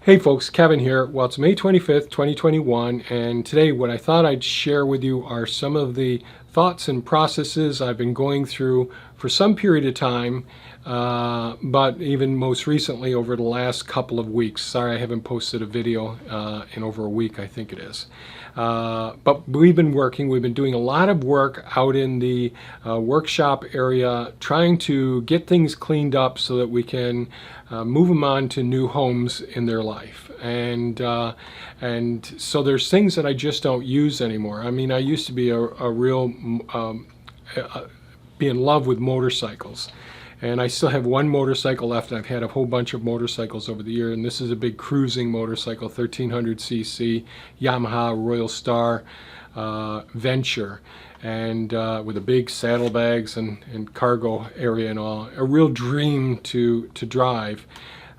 Hey folks, Kevin here. Well, it's May 25th, 2021, and today what I thought I'd share with you are some of the thoughts and processes I've been going through for some period of time, but even most recently over the last couple of weeks. Sorry I haven't posted a video in over a week, I think it is. But we've been doing a lot of work out in the workshop area, trying to get things cleaned up so that we can move them on to new homes in their life. And so there's things that I just don't use anymore. I mean, I used to be a real, be in love with motorcycles. And I still have one motorcycle left. I've had a whole bunch of motorcycles over the year, and this is a big cruising motorcycle, 1300cc Yamaha Royal Star Venture, and with a big saddlebags and cargo area and all. A real dream to drive.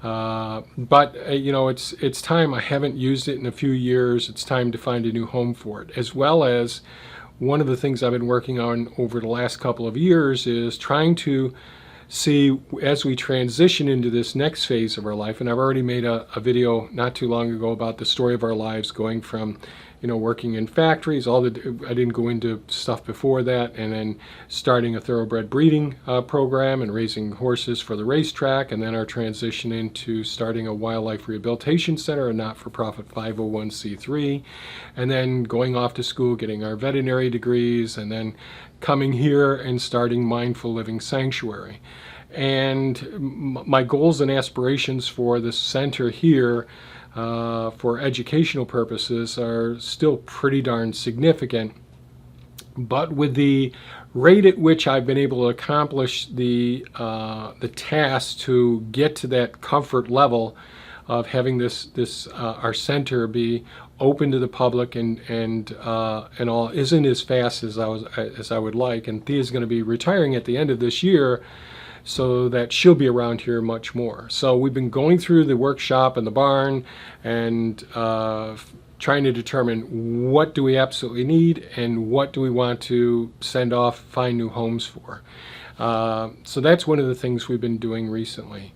But you know, it's time. I haven't used it in a few years. It's time to find a new home for it. As well as one of the things I've been working on over the last couple of years is trying to see, as we transition into this next phase of our life, and I've already made a video not too long ago about the story of our lives going from, you know, working in factories, I didn't go into stuff before that, and then starting a thoroughbred breeding program and raising horses for the racetrack, and then our transition into starting a wildlife rehabilitation center, a not-for-profit 501c3, and then going off to school, getting our veterinary degrees, and then coming here and starting Mindful Living Sanctuary. And my goals and aspirations for the center here for educational purposes are still pretty darn significant. But with the rate at which I've been able to accomplish the task to get to that comfort level of having this our center be open to the public and all isn't as fast as I would like. And Thea's going to be retiring at the end of this year, so that she'll be around here much more. So we've been going through the workshop and the barn and trying to determine what do we absolutely need and what do we want to send off, find new homes for. So that's one of the things we've been doing recently.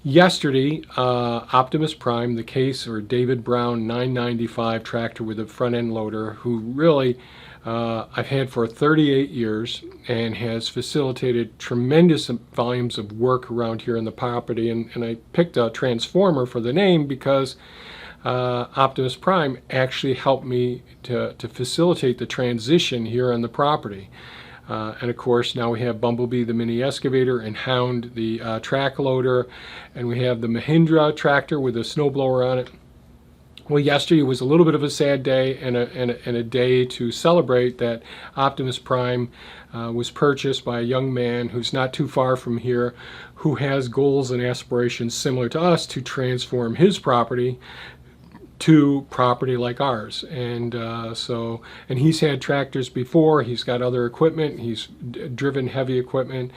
Yesterday, Optimus Prime, the Case or David Brown 995 tractor with a front end loader, who really I've had for 38 years and has facilitated tremendous volumes of work around here on the property. And I picked a transformer for the name because Optimus Prime actually helped me to facilitate the transition here on the property. And of course, now we have Bumblebee, the mini excavator, and Hound, the track loader, and we have the Mahindra tractor with a snowblower on it. Well, yesterday was a little bit of a sad day and a day to celebrate that Optimus Prime was purchased by a young man who's not too far from here, who has goals and aspirations similar to us to transform his property to property like ours. And and he's had tractors before, he's got other equipment, he's driven heavy equipment.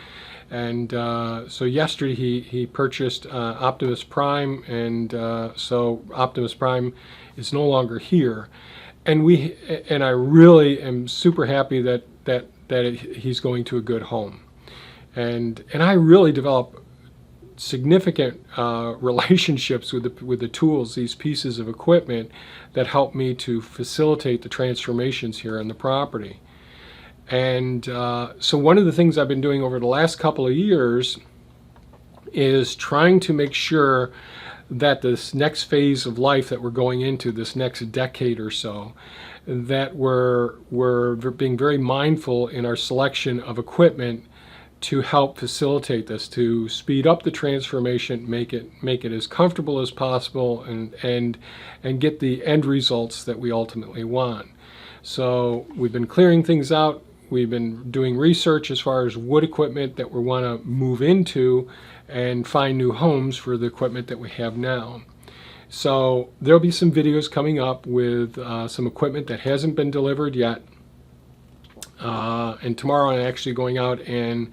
And so yesterday he purchased Optimus Prime, and so Optimus Prime is no longer here. And I really am super happy that he's going to a good home. And I really develop significant relationships with the tools, these pieces of equipment that help me to facilitate the transformations here on the property. And so one of the things I've been doing over the last couple of years is trying to make sure that this next phase of life that we're going into, this next decade or so, that we're being very mindful in our selection of equipment to help facilitate this, to speed up the transformation, make it as comfortable as possible, and get the end results that we ultimately want. So we've been clearing things out. We've been doing research as far as what equipment that we want to move into and find new homes for the equipment that we have now. So there'll be some videos coming up with some equipment that hasn't been delivered yet. And tomorrow I'm actually going out and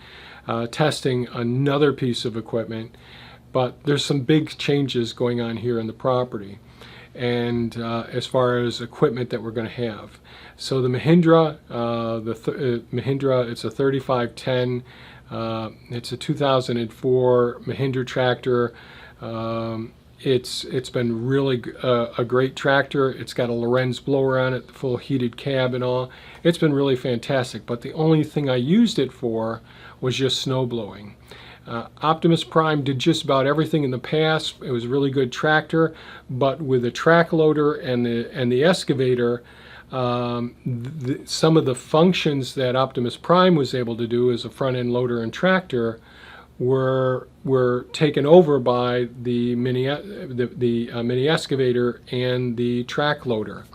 testing another piece of equipment. But there's some big changes going on here in the property, and as far as equipment that we're going to have. So the Mahindra, Mahindra, it's a 3510. It's a 2004 Mahindra tractor. it's been really a great tractor. It's got a Lorenz blower on it, full heated cab and all. It's been really fantastic, but the only thing I used it for was just snow blowing. Optimus Prime did just about everything in the past. It was a really good tractor, but with the track loader and the excavator, some of the functions that Optimus Prime was able to do as a front end loader and tractor were taken over by the mini excavator and the track loader.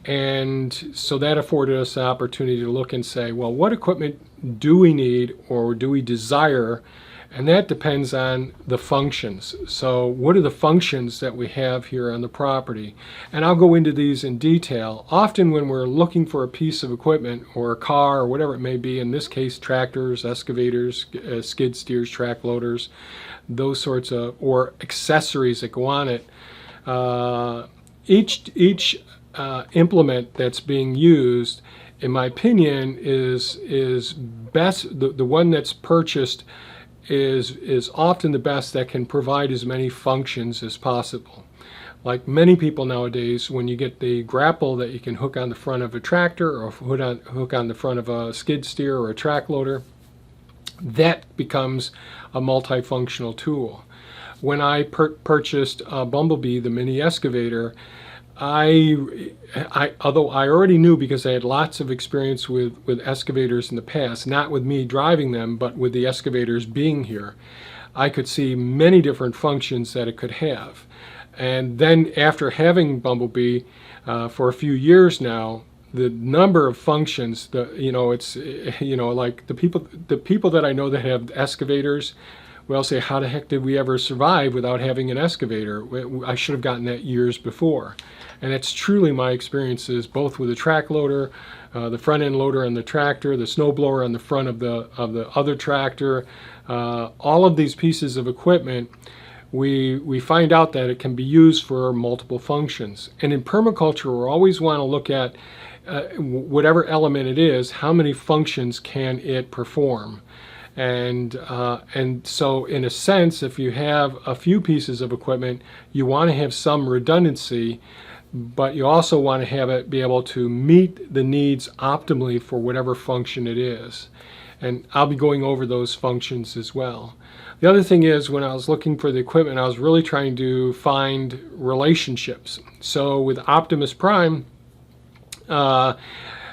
And so that afforded us the opportunity to look and say, well, what equipment do we need or do we desire? And that depends on the functions. So what are the functions that we have here on the property? And I'll go into these in detail. Often when we're looking for a piece of equipment or a car or whatever it may be, in this case tractors, excavators, skid steers, track loaders, those sorts of, or accessories that go on it, each implement that's being used, in my opinion, is best, the one that's purchased is often the best that can provide as many functions as possible. Like many people nowadays, when you get the grapple that you can hook on the front of a tractor or hook on the front of a skid steer or a track loader, that becomes a multifunctional tool. When I purchased Bumblebee, the mini excavator, although I already knew, because I had lots of experience with excavators in the past, not with me driving them, but with the excavators being here, I could see many different functions that it could have. And then after having Bumblebee for a few years now, the number of functions, it's like the people that I know that have excavators, well, say, how the heck did we ever survive without having an excavator? I should have gotten that years before. And it's truly my experiences, both with the track loader, the front end loader on the tractor, the snow blower on the front of the other tractor, all of these pieces of equipment, we find out that it can be used for multiple functions. And in permaculture, we always want to look at whatever element it is, how many functions can it perform? And so in a sense, if you have a few pieces of equipment, you want to have some redundancy, but you also want to have it be able to meet the needs optimally for whatever function it is. And I'll be going over those functions as well. The other thing is, when I was looking for the equipment, I was really trying to find relationships. So with Optimus Prime,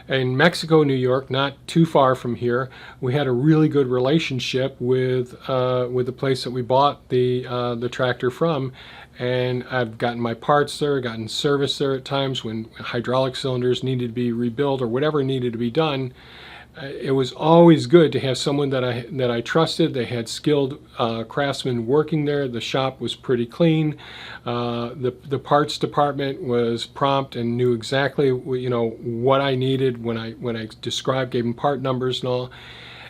in Mexico, New York, not too far from here, we had a really good relationship with the place that we bought the tractor from, and I've gotten my parts there, gotten service there at times when hydraulic cylinders needed to be rebuilt or whatever needed to be done. It was always good to have someone that I trusted. They had skilled craftsmen working there. The shop was pretty clean. The parts department was prompt and knew exactly what I needed when I described, gave them part numbers and all.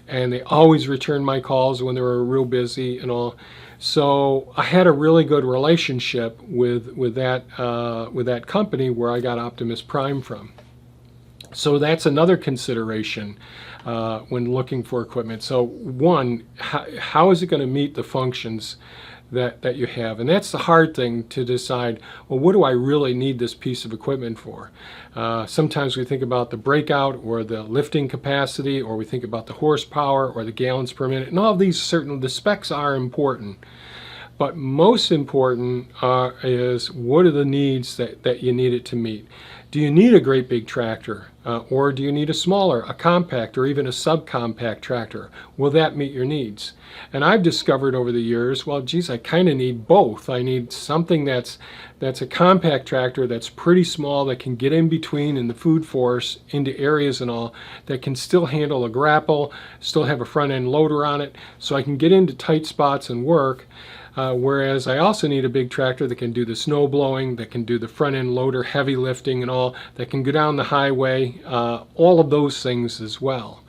And they always returned my calls when they were real busy and all. So I had a really good relationship with that company where I got Optimus Prime from. So that's another consideration when looking for equipment. So one, how is it going to meet the functions that you have? And that's the hard thing to decide, well, what do I really need this piece of equipment for? Sometimes we think about the breakout or the lifting capacity, or we think about the horsepower or the gallons per minute. And all of these the specs are important. But most important is, what are the needs that you need it to meet? Do you need a great big tractor? Or do you need a smaller, a compact, or even a subcompact tractor? Will that meet your needs? And I've discovered over the years, well, geez, I kind of need both. I need something that's a compact tractor that's pretty small, that can get in between in the food forest into areas and all, that can still handle a grapple, still have a front end loader on it, so I can get into tight spots and work. Whereas I also need a big tractor that can do the snow blowing, that can do the front end loader, heavy lifting and all, that can go down the highway, all of those things as well.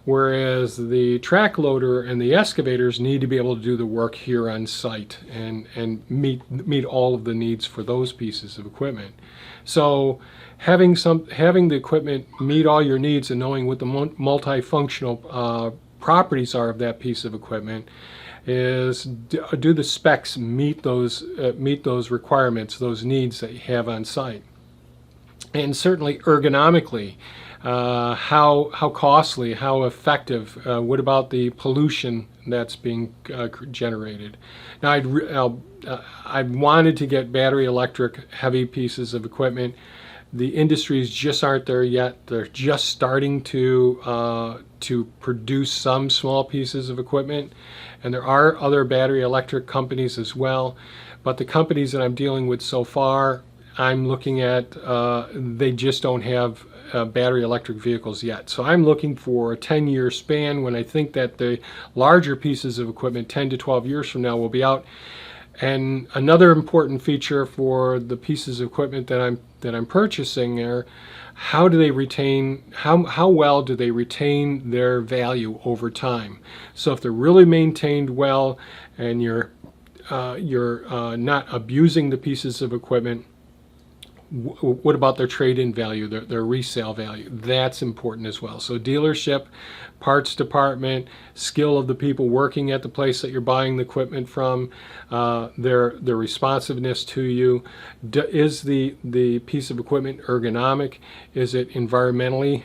Whereas the track loader and the excavators need to be able to do the work here on site and meet all of the needs for those pieces of equipment. So having the equipment meet all your needs and knowing what the multifunctional properties are of that piece of equipment, is do the specs meet those requirements, those needs that you have on site? And certainly ergonomically, how costly, how effective, what about the pollution that's being generated? Now, I wanted to get battery electric heavy pieces of equipment. The industries just aren't there yet. They're just starting to produce some small pieces of equipment, and there are other battery electric companies as well. But the companies that I'm dealing with so far, I'm looking at, they just don't have battery electric vehicles yet. So I'm looking for a 10-year span when I think that the larger pieces of equipment 10 to 12 years from now will be out. And another important feature for the pieces of equipment that I'm purchasing are how do they retain, how well do they retain their value over time? So if they're really maintained well and you're not abusing the pieces of equipment, what about their trade-in value, their resale value? That's important as well. So dealership, parts department, skill of the people working at the place that you're buying the equipment from, their responsiveness to you. Is the piece of equipment ergonomic? Is it environmentally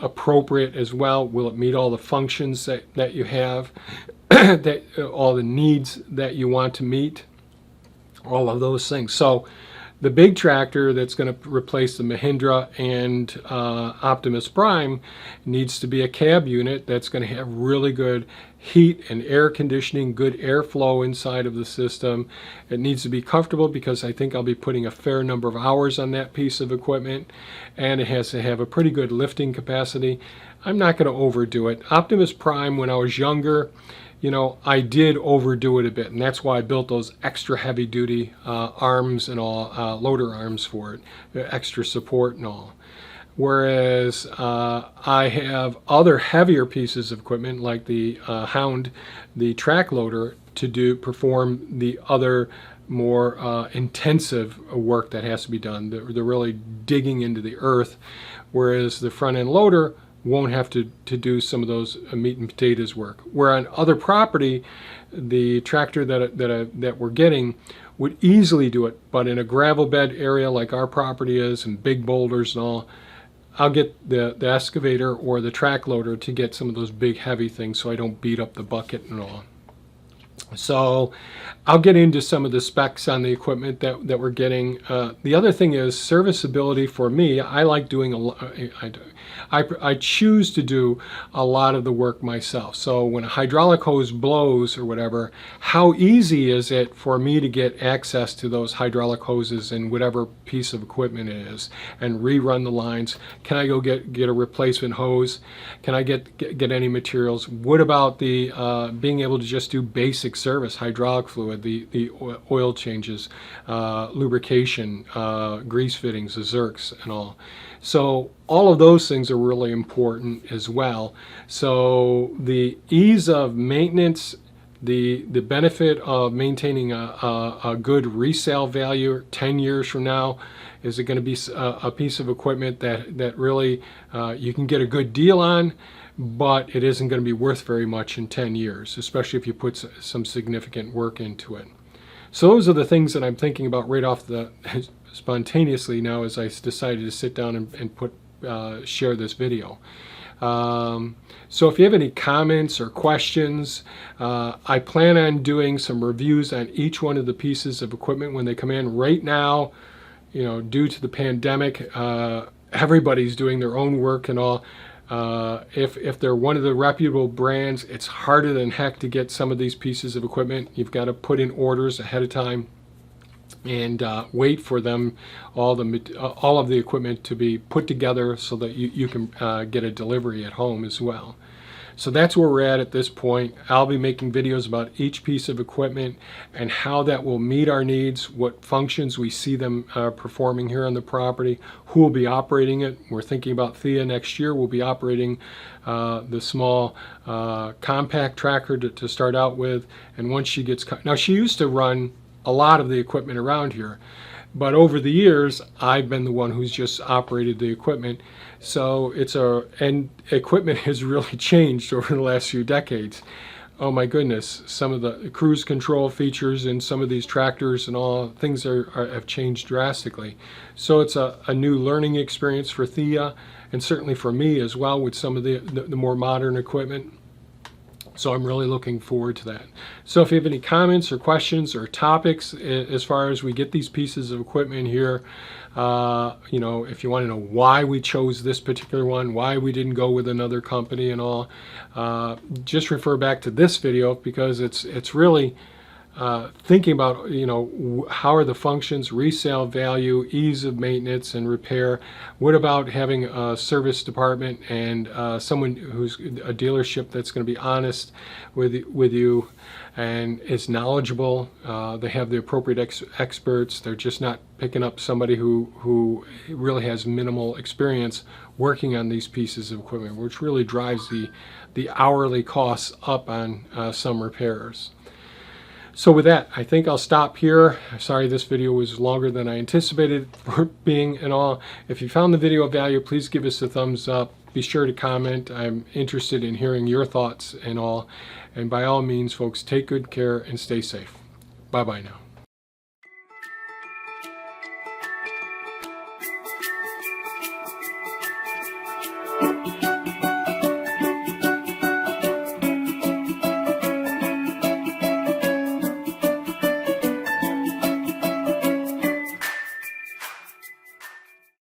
appropriate as well? Will it meet all the functions that you have, that all the needs that you want to meet? All of those things. So the big tractor that's going to replace the Mahindra and Optimus Prime needs to be a cab unit that's going to have really good heat and air conditioning, good airflow inside of the system. It needs to be comfortable because I think I'll be putting a fair number of hours on that piece of equipment, and it has to have a pretty good lifting capacity. I'm not going to overdo it. Optimus Prime, when I was younger, you know, I did overdo it a bit, and that's why I built those extra heavy-duty arms and all, loader arms for it, extra support and all. Whereas I have other heavier pieces of equipment like the Hound, the track loader, to perform the other more intensive work that has to be done. They're really digging into the earth, whereas the front-end loader won't have to do some of those meat and potatoes work. Where on other property, the tractor that we're getting would easily do it, but in a gravel bed area like our property is, and big boulders and all, I'll get the excavator or the track loader to get some of those big heavy things so I don't beat up the bucket and all. So I'll get into some of the specs on the equipment that we're getting. The other thing is serviceability. For me, I like doing I choose to do a lot of the work myself. So when a hydraulic hose blows or whatever, how easy is it for me to get access to those hydraulic hoses in whatever piece of equipment it is and rerun the lines? Can I go get a replacement hose? Can I get any materials? What about the being able to just do basic service, hydraulic fluid, the oil changes, lubrication, grease fittings, the Zerks and all. So all of those things are really important as well. So the ease of maintenance, the benefit of maintaining a good resale value 10 years from now. Is it going to be a piece of equipment that really you can get a good deal on, but it isn't going to be worth very much in 10 years, especially if you put some significant work into it. So those are the things that I'm thinking about right off the spontaneously now as I decided to sit down and share this video. So if you have any comments or questions, I plan on doing some reviews on each one of the pieces of equipment when they come in. Right now, you know, due to the pandemic, everybody's doing their own work and all. If they're one of the reputable brands, it's harder than heck to get some of these pieces of equipment. You've got to put in orders ahead of time and wait for them, all of the equipment to be put together so that you can get a delivery at home as well. So that's where we're at this point. I'll be making videos about each piece of equipment and how that will meet our needs, what functions we see them performing here on the property, who will be operating it. We're thinking about Thea next year. We'll be operating the small compact tracker to start out with, and once she gets now, she used to run a lot of the equipment around here, but over the years I've been the one who's just operated the equipment. So and equipment has really changed over the last few decades. oh my goodness, some of the cruise control features in some of these tractors and all things have changed drastically. So it's a new learning experience for Thea, and certainly for me as well, with some of the more modern equipment. So I'm really looking forward to that. So if you have any comments or questions or topics as far as we get these pieces of equipment here, you know, if you want to know why we chose this particular one, why we didn't go with another company and all, just refer back to this video, because it's really thinking about, you know, how are the functions, resale value, ease of maintenance and repair. What about having a service department and someone who's a dealership that's going to be honest with you and is knowledgeable. They have the appropriate experts. They're just not picking up somebody who really has minimal experience working on these pieces of equipment, which really drives the hourly costs up on some repairers. So with that, I think I'll stop here. Sorry this video was longer than I anticipated for being and all. If you found the video of value, please give us a thumbs up. Be sure to comment. I'm interested in hearing your thoughts and all. And by all means, folks, take good care and stay safe. Bye-bye now.